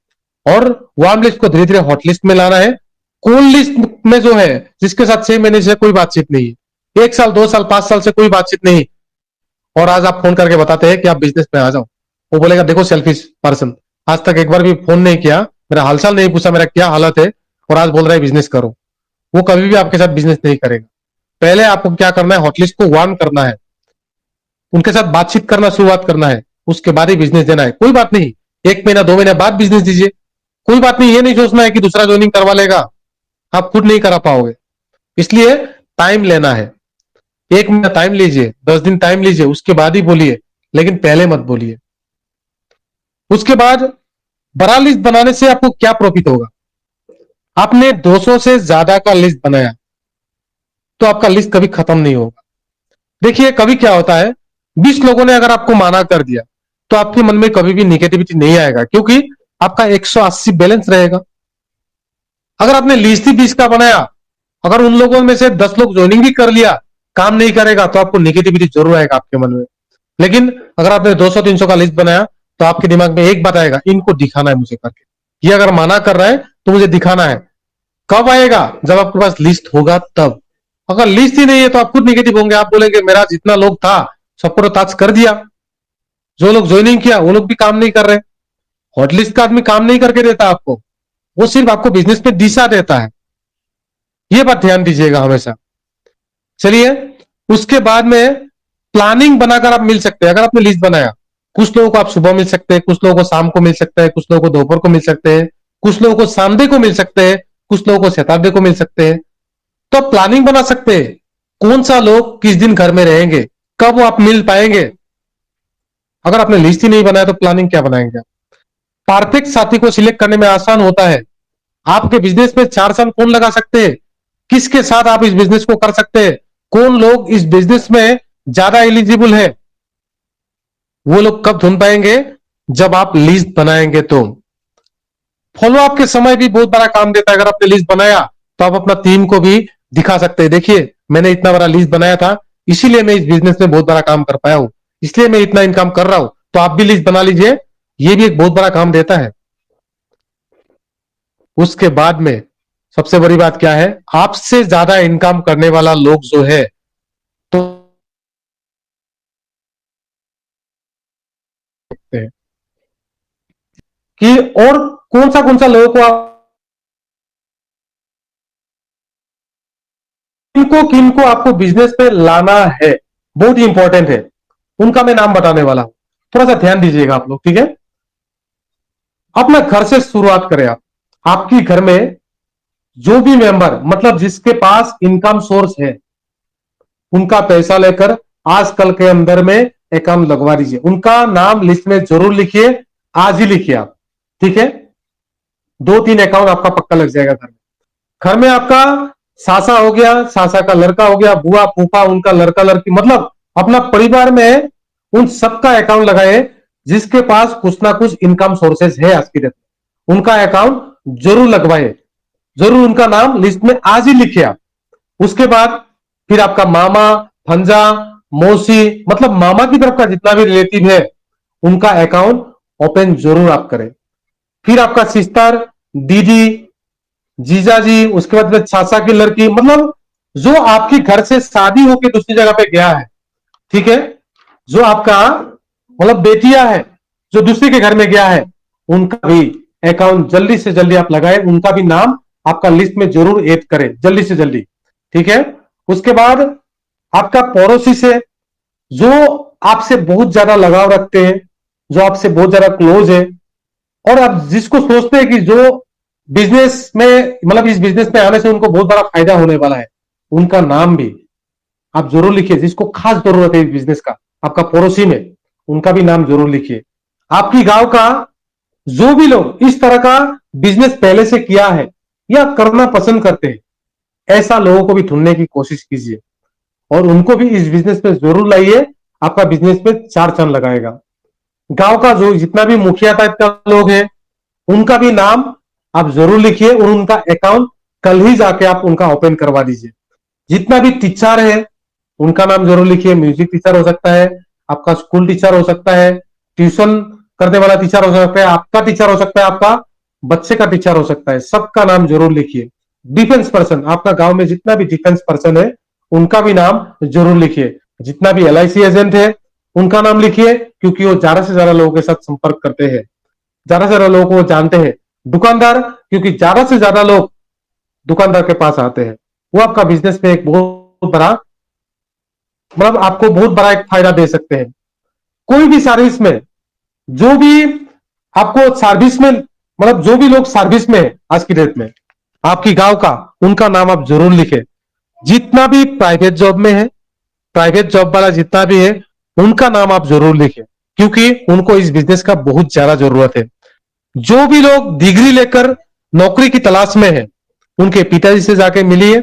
Speaker 1: और वार्म लिस्ट को धीरे धीरे हॉट लिस्ट में लाना है। कोल्ड लिस्ट में जो है, जिसके साथ 6 महीने से कोई बातचीत नहीं है, 1 साल 2 साल 5 साल से कोई बातचीत नहीं, और आज आप फोन करके बताते हैं कि आप बिजनेस में आ जाओ, वो बोलेगा देखो सेल्फिश पर्सन, आज तक एक बार भी फोन नहीं किया, मेरा हालचाल नहीं पूछा मेरा क्या हालत है, और आज बोल रहा है बिजनेस करो। वो कभी भी आपके साथ बिजनेस नहीं करेगा। पहले आपको क्या करना है, हॉटलिस्ट को वार्म करना है, उनके साथ बातचीत करना शुरुआत करना है, उसके बाद ही बिजनेस देना है। कोई बात नहीं 1 महीना 2 महीने बाद बिजनेस दीजिए, कोई बात नहीं। ये नहीं सोचना है कि दूसरा ज्वाइनिंग करवा लेगा, आप खुद नहीं करा पाओगे। इसलिए टाइम लेना है, 1 महीना टाइम लीजिए, 10 दिन टाइम लीजिए, उसके बाद ही बोलिए, लेकिन पहले मत बोलिए। उसके बाद बड़ा लिस्ट बनाने से आपको क्या प्रॉफिट होगा। आपने 200 से ज्यादा का लिस्ट बनाया तो आपका लिस्ट कभी खत्म नहीं होगा। देखिए कभी क्या होता है, 20 लोगों ने अगर आपको माना कर दिया तो आपके मन में कभी भी निगेटिविटी नहीं आएगा, क्योंकि आपका 180 बैलेंस रहेगा। अगर आपने लिस्ट ही 20 का बनाया, अगर उन लोगों में से 10 लोग ज्वाइनिंग भी कर लिया, काम नहीं करेगा, तो आपको निगेटिविटी जरूर आएगा आपके मन में। लेकिन अगर आपने 200-300 का लिस्ट बनाया तो आपके दिमाग में एक बात आएगा, इनको दिखाना है मुझे करके। ये अगर मना कर रहा है तो मुझे दिखाना है। कब आएगा, जब आपके पास लिस्ट होगा तब। अगर लिस्ट ही नहीं है तो आप खुद निगेटिव होंगे, आप बोलेंगे मेरा जितना लोग था सबको तो टाच कर दिया, जो लोग ज्वाइनिंग किया वो लोग भी काम नहीं कर रहे। हॉटलिस्ट का आदमी काम नहीं करके देता आपको, वो सिर्फ आपको बिजनेस में दिशा देता है। ये बात ध्यान दीजिएगा हमेशा। चलिए, उसके बाद में प्लानिंग बनाकर आप मिल सकते हैं। अगर आपने लिस्ट बनाया, कुछ लोगों को आप सुबह मिल सकते हैं, कुछ लोगों को शाम को मिल सकते हैं, कुछ लोगों को दोपहर को मिल सकते हैं, कुछ लोगों को संडे को मिल सकते हैं, कुछ लोगों को सैटरडे को मिल सकते हैं। तो आप प्लानिंग बना सकते हैं, कौन सा लोग किस दिन घर में रहेंगे, कब वो आप मिल पाएंगे। अगर आपने लिस्ट ही नहीं बनाया तो प्लानिंग क्या बनाएंगे आप। परफेक्ट साथी को सिलेक्ट करने में आसान होता है। आपके बिजनेस में 4 साल कौन लगा सकते हैं, किसके साथ आप इस बिजनेस को कर सकते हैं, कौन लोग इस बिजनेस में ज्यादा एलिजिबल है, वो लोग कब ढूंढ पाएंगे, जब आप लिस्ट बनाएंगे तो। फॉलो अप के समय भी बहुत बड़ा काम देता है। अगर आपने लिस्ट बनाया तो आप अपना टीम को भी दिखा सकते हैं, देखिए मैंने इतना बड़ा लिस्ट बनाया था, इसीलिए मैं इस बिजनेस में बहुत बड़ा काम कर पाया हूं, इसलिए मैं इतना इनकम कर रहा हूं। तो आप भी लिस्ट बना लीजिए, ये भी एक बहुत बड़ा काम देता है। उसके बाद में सबसे बड़ी बात क्या है, आपसे ज्यादा इनकम करने वाला लोग जो है तो देखते हैं कि और कौन सा लोगों को आप किनको आपको बिजनेस पे लाना है, बहुत ही इंपॉर्टेंट है। उनका मैं नाम बताने वाला हूं, थोड़ा सा ध्यान दीजिएगा आप लोग, ठीक है। अपना घर से शुरुआत करें आप। आपकी घर में जो भी मेंबर, मतलब जिसके पास इनकम सोर्स है, उनका पैसा लेकर आज कल के अंदर में अकाउंट लगवा दीजिए। उनका नाम लिस्ट में जरूर लिखिए, आज ही लिखिए आप, ठीक है। 2-3 अकाउंट आपका पक्का लग जाएगा घर में। घर में आपका सासा हो गया, सासा का लड़का हो गया, बुआ फूफा उनका लड़का लड़की, मतलब अपना परिवार में उन सबका अकाउंट लगाए जिसके पास कुछ ना कुछ इनकम सोर्सेस है आज की डेट में। उनका अकाउंट जरूर लगवाए, जरूर उनका नाम लिस्ट में आज ही लिखिए आप। उसके बाद फिर आपका मामा, भंजा, मौसी, मतलब मामा की तरफ का जितना भी रिलेटिव है, उनका अकाउंट ओपन जरूर आप करें। फिर आपका सिस्टर, दीदी, जीजा जी, उसके बाद में चाचा की लड़की, मतलब जो आपके घर से शादी होकर दूसरी जगह पे गया है, ठीक है, जो आपका मतलब बेटियां है जो दूसरे के घर में गया है, उनका भी अकाउंट जल्दी से जल्दी आप लगाए, उनका भी नाम आपका लिस्ट में जरूर ऐड करें जल्दी से जल्दी, ठीक है। उसके बाद आपका पड़ोसी से जो आपसे बहुत ज्यादा लगाव रखते हैं, जो आपसे बहुत ज्यादा क्लोज है, और आप जिसको सोचते हैं कि जो बिजनेस में, मतलब इस बिजनेस में आने से उनको बहुत बड़ा फायदा होने वाला है, उनका नाम भी आप जरूर लिखिए। जिसको खास जरूरत है इस बिजनेस का, आपका पड़ोसी में, उनका भी नाम जरूर लिखिए। आपकी गांव का जो भी लोग इस तरह का बिजनेस पहले से किया है या करना पसंद करते हैं, ऐसा लोगों को भी ढूंढने की कोशिश कीजिए और उनको भी इस बिजनेस में जरूर लाइए। आपका बिजनेस में 4 चांद लगाएगा। गांव का जो जितना भी मुखिया टाइप का लोग हैं, उनका भी नाम आप जरूर लिखिए और उनका अकाउंट कल ही जाके आप उनका ओपन करवा दीजिए। जितना भी टीचर है उनका नाम जरूर लिखिए। म्यूजिक टीचर हो सकता है, आपका स्कूल टीचर हो सकता है, ट्यूशन करने वाला टीचर हो सकता है, आपका टीचर हो सकता है, आपका बच्चे का टीचर हो सकता है, सबका नाम जरूर लिखिए। डिफेंस पर्सन, आपका गांव में जितना भी डिफेंस पर्सन है उनका भी नाम जरूर लिखिए। जितना भी LIC एजेंट है उनका नाम लिखिए, क्योंकि वो ज्यादा से ज्यादा लोगों के साथ संपर्क करते हैं, ज्यादा से ज्यादा लोगों को वो जानते हैं। दुकानदार, क्योंकि ज्यादा से ज्यादा लोग दुकानदार के पास आते हैं, वो आपका बिजनेस में एक बहुत बड़ा, मतलब आपको बहुत बड़ा एक फायदा दे सकते हैं। कोई भी सर्विस में, जो भी आपको सर्विस में, मतलब जो भी लोग सर्विस में है आज की डेट में आपकी गांव का, उनका नाम आप जरूर लिखें। जितना भी प्राइवेट जॉब में है, प्राइवेट जॉब वाला जितना भी है, उनका नाम आप जरूर लिखें, क्योंकि उनको इस बिजनेस का बहुत ज्यादा जरूरत है। जो भी लोग डिग्री लेकर नौकरी की तलाश में है, उनके पिताजी से जाके मिलिए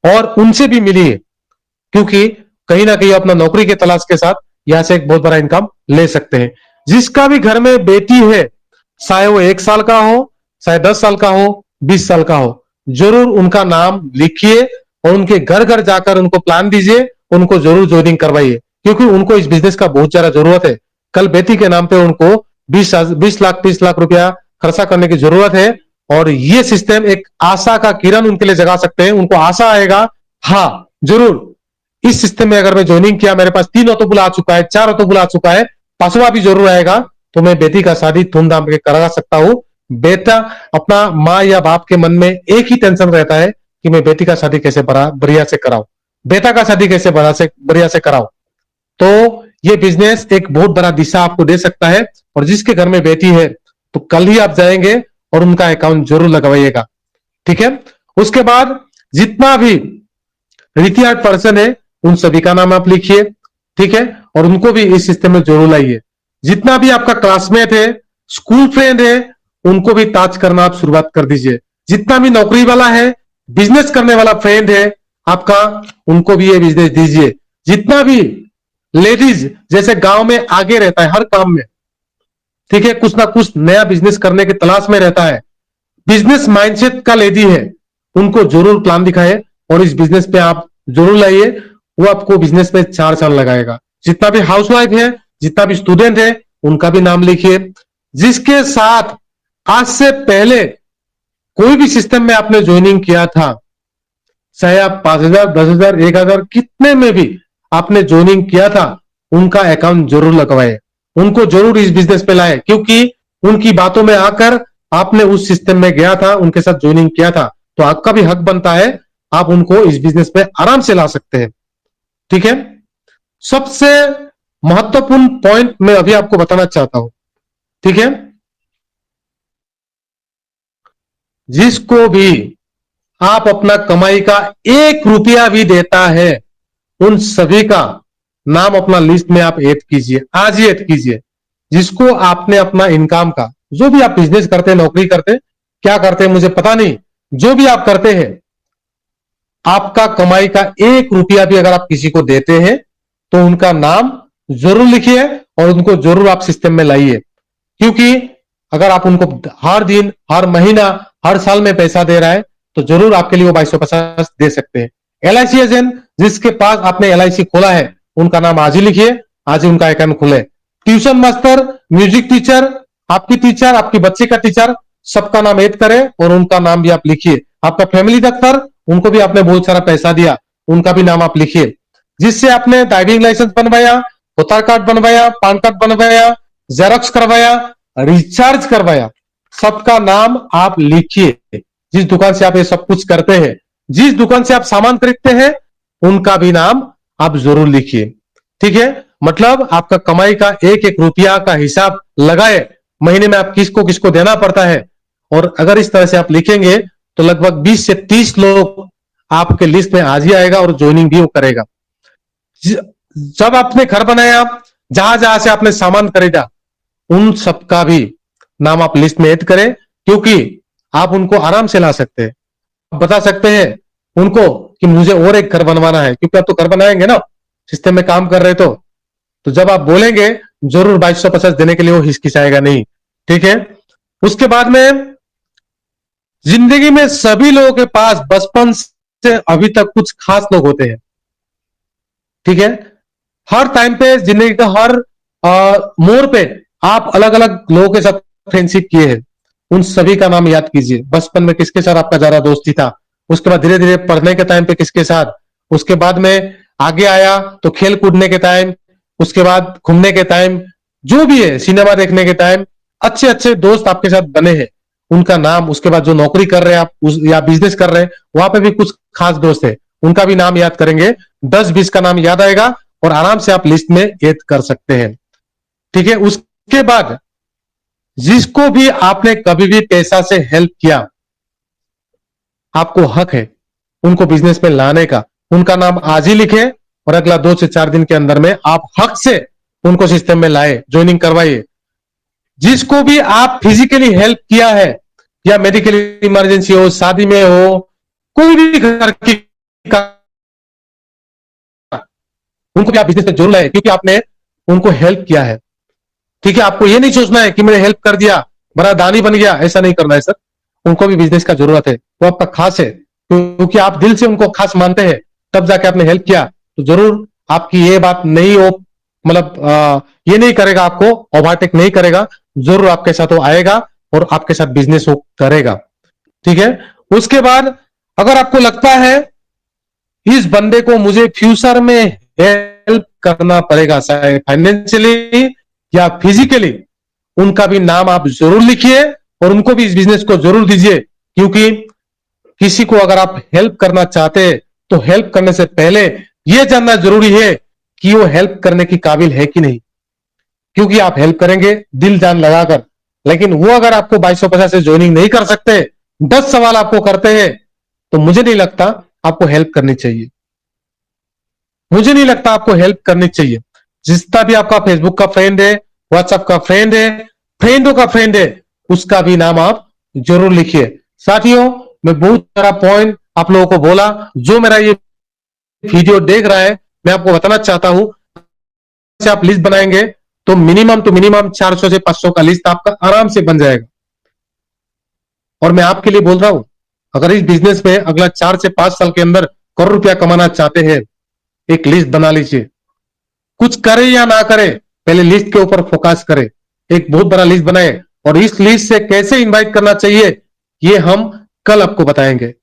Speaker 1: और उनसे भी मिलिए, क्योंकि कहीं ना कहीं अपना नौकरी के तलाश के साथ यहां से एक बहुत बड़ा इनकम ले सकते हैं। जिसका भी घर में बेटी है, चाहे वो 1 साल का हो, चाहे 10 साल का हो, 20 साल का हो, जरूर उनका नाम लिखिए और उनके घर घर जाकर उनको प्लान दीजिए, उनको जरूर ज्वाइनिंग करवाइए, क्योंकि उनको इस बिजनेस का बहुत ज्यादा जरूरत है। कल बेटी के नाम पे उनको 20 लाख 30 लाख रुपया खर्चा करने की जरूरत है, और ये सिस्टम एक आशा का किरण उनके लिए जगा सकते हैं। उनको आशा आएगा, हाँ जरूर इस सिस्टम में अगर मैं ज्वाइनिंग किया, मेरे पास 3 ऑटोबुल आ चुका है, 4 ऑटोबुल आ चुका है, 5वां भी जरूर आएगा, तो मैं बेटी का शादी धूमधाम के करा सकता हूं। बेटा, अपना माँ या बाप के मन में एक ही टेंशन रहता है कि मैं बेटी का शादी कैसे बढ़िया से कराऊं, बेटा का शादी कैसे बढ़िया से कराऊं। तो ये बिजनेस एक बहुत बड़ा दिशा आपको दे सकता है। और जिसके घर में बेटी है, तो कल ही आप जाएंगे और उनका अकाउंट जरूर लगवाइएगा, ठीक है। उसके बाद जितना भी रिटायर्ड पर्सन है, उन सभी का नाम आप लिखिए, ठीक है, और उनको भी इस सिस्टम में जरूर लाइए। जितना भी आपका क्लासमेट है, स्कूल फ्रेंड है, उनको भी टच करना आप शुरुआत कर दीजिए। जितना भी नौकरी वाला है, बिजनेस करने वाला फ्रेंड है आपका, उनको भी ये बिजनेस दीजिए। जितना भी लेडीज जैसे गांव में आगे रहता है हर काम में, ठीक है, कुछ ना कुछ नया बिजनेस करने की तलाश में रहता है, बिजनेस माइंडसेट का लेडी है, उनको जरूर प्लान दिखाए और इस बिजनेस पे आप जरूर लाइए। वो आपको बिजनेस में 4 साल लगाएगा। जितना भी हाउसवाइफ है, जितना भी स्टूडेंट है, उनका भी नाम लिखिए। जिसके साथ आज से पहले कोई भी सिस्टम में आपने ज्वाइनिंग किया था, चाहे आप 5,000 10,000 1,000 कितने में भी आपने ज्वाइनिंग किया था, उनका अकाउंट जरूर लगवाए, उनको जरूर इस बिजनेस पे लाए, क्योंकि उनकी बातों में आकर आपने उस सिस्टम में गया था, उनके साथ ज्वाइनिंग किया था, तो आपका भी हक बनता है, आप उनको इस बिजनेस में आराम से ला सकते हैं, ठीक है। सबसे महत्वपूर्ण पॉइंट मैं अभी आपको बताना चाहता हूं, ठीक है। जिसको भी आप अपना कमाई का 1 रुपया भी देता है, उन सभी का नाम अपना लिस्ट में आप ऐड कीजिए, आज ही ऐड कीजिए। जिसको आपने अपना इनकम का, जो भी आप बिजनेस करते हैं, नौकरी करते हैं, क्या करते हैं मुझे पता नहीं, जो भी आप करते हैं, आपका कमाई का 1 रुपया भी अगर आप किसी को देते हैं, तो उनका नाम जरूर लिखिए और उनको जरूर आप सिस्टम में लाइए। क्योंकि अगर आप उनको हर दिन, हर महीना, हर साल में पैसा दे रहा है, तो जरूर आपके लिए वो 2250 दे सकते हैं। LIC एजेंट जिसके पास आपने LIC खोला है, उनका नाम आज ही लिखिए, आज ही उनका अकाउंट खुले। ट्यूशन मास्टर, म्यूजिक टीचर, आपकी टीचर, आपकी बच्चे का टीचर, सबका नाम ऐड करें और उनका नाम भी आप लिखिए। आपका फैमिली डॉक्टर, उनको भी आपने बहुत सारा पैसा दिया, उनका भी नाम आप लिखिए। जिससे आपने ड्राइविंग लाइसेंस बनवाया, वोटर कार्ड बनवाया, पैन कार्ड बनवाया, जेरॉक्स करवाया, रिचार्ज करवाया, सबका नाम आप लिखिए। जिस दुकान से आप ये सब कुछ करते हैं, जिस दुकान से आप सामान खरीदते हैं, उनका भी नाम आप जरूर लिखिए, ठीक है। मतलब आपका कमाई का 1-1 रुपया का हिसाब लगाए, महीने में आप किसको किसको देना पड़ता है। और अगर इस तरह से आप लिखेंगे, तो लगभग 20 से 30 लोग आपके लिस्ट में आज ही आएगा और ज्वाइनिंग भी वो करेगा। जब आपने घर बनाया, जहां जहां से आपने सामान खरीदा, उन सबका भी नाम आप लिस्ट में ऐड करें, क्योंकि आप उनको आराम से ला सकते हैं। बता सकते हैं उनको कि मुझे और एक घर बनवाना है, क्योंकि आप तो घर बनाएंगे ना, सिस्टम में काम कर रहे तो जब आप बोलेंगे, जरूर 2250 देने के लिए वो हिचकिचाएगा नहीं, ठीक है। उसके बाद में जिंदगी में सभी लोगों के पास बचपन से अभी तक कुछ खास लोग होते हैं, ठीक है। हर टाइम पे जिंदगी का हर मोड़ पे आप अलग अलग लोगों के साथ फ्रेंडशिप किए हैं, उन सभी का नाम याद कीजिए। बचपन में किसके साथ आपका ज्यादा दोस्ती था, उसके बाद धीरे धीरे पढ़ने के टाइम पे किसके साथ, उसके बाद में आगे आया तो खेल कूदने के टाइम, उसके बाद घूमने के टाइम, जो भी है सिनेमा देखने के टाइम, अच्छे अच्छे दोस्त आपके साथ बने हैं, उनका नाम, उसके बाद जो नौकरी कर रहे हैं आप या बिजनेस कर रहे हैं वहां पे भी कुछ खास दोस्त है, उनका भी नाम याद करेंगे। 10-20 का नाम याद आएगा और आराम से आप लिस्ट में ऐड कर सकते हैं, ठीक है। उसके बाद जिसको भी आपने कभी भी पैसा से हेल्प किया, आपको हक है उनको बिजनेस में लाने का। उनका नाम आज ही लिखे और अगला 2 से 4 दिन के अंदर में आप हक से उनको सिस्टम में लाए, ज्वाइनिंग करवाइए। जिसको भी आप फिजिकली हेल्प किया है, या मेडिकल इमरजेंसी हो, शादी में हो, कोई भी घर की, उनको भी आप बिजनेस में जरूर लाए, क्योंकि आपने उनको हेल्प किया है, ठीक है। आपको ये नहीं सोचना है कि मैंने हेल्प कर दिया बड़ा दानी बन गया, ऐसा नहीं करना है सर। उनको भी बिजनेस का जरूरत है, वो आपका खास है, क्योंकि आप दिल से उनको खास मानते हैं, तब जाके आपने हेल्प किया। तो जरूर आपकी ये बात नहीं हो, मतलब ये नहीं करेगा, आपको ओवरटेक नहीं करेगा, जरूर आपके साथ वो आएगा और आपके साथ बिजनेस वो करेगा, ठीक है। उसके बाद अगर आपको लगता है इस बंदे को मुझे फ्यूचर में हेल्प करना पड़ेगा, चाहे फाइनेंशियली या फिजिकली, उनका भी नाम आप जरूर लिखिए और उनको भी इस बिजनेस को जरूर दीजिए। क्योंकि किसी को अगर आप हेल्प करना चाहते हैं तो हेल्प करने से पहले यह जानना जरूरी है कि वो हेल्प करने की काबिल है कि नहीं। क्योंकि आप हेल्प करेंगे दिल जान लगाकर, लेकिन वो अगर आपको 2250 से ज्वाइनिंग नहीं कर सकते, 10 सवाल आपको करते हैं, तो मुझे नहीं लगता आपको हेल्प करनी चाहिए, मुझे नहीं लगता आपको हेल्प करनी चाहिए। जिसका भी आपका फेसबुक का फ्रेंड है, व्हाट्सएप का फ्रेंड है, फ्रेंडों का फ्रेंड है, उसका भी नाम आप जरूर लिखिए। साथियों, मैं बहुत सारा पॉइंट आप लोगों को बोला, जो मेरा ये वीडियो देख रहा है मैं आपको बताना चाहता हूं, से आप लिस्ट बनाएंगे तो मिनिमम 400 से 500 का लिस्ट आपका आराम से बन जाएगा। और मैं आपके लिए बोल रहा हूं, अगर इस बिजनेस में अगला 4 से 5 साल के अंदर करोड़ रुपया कमाना चाहते हैं, एक लिस्ट बना लीजिए। कुछ करे या ना करे, पहले लिस्ट के ऊपर फोकस करे, एक बहुत बड़ा लिस्ट बनाए और इस लिस्ट से कैसे इनवाइट करना चाहिए ये हम कल आपको बताएंगे।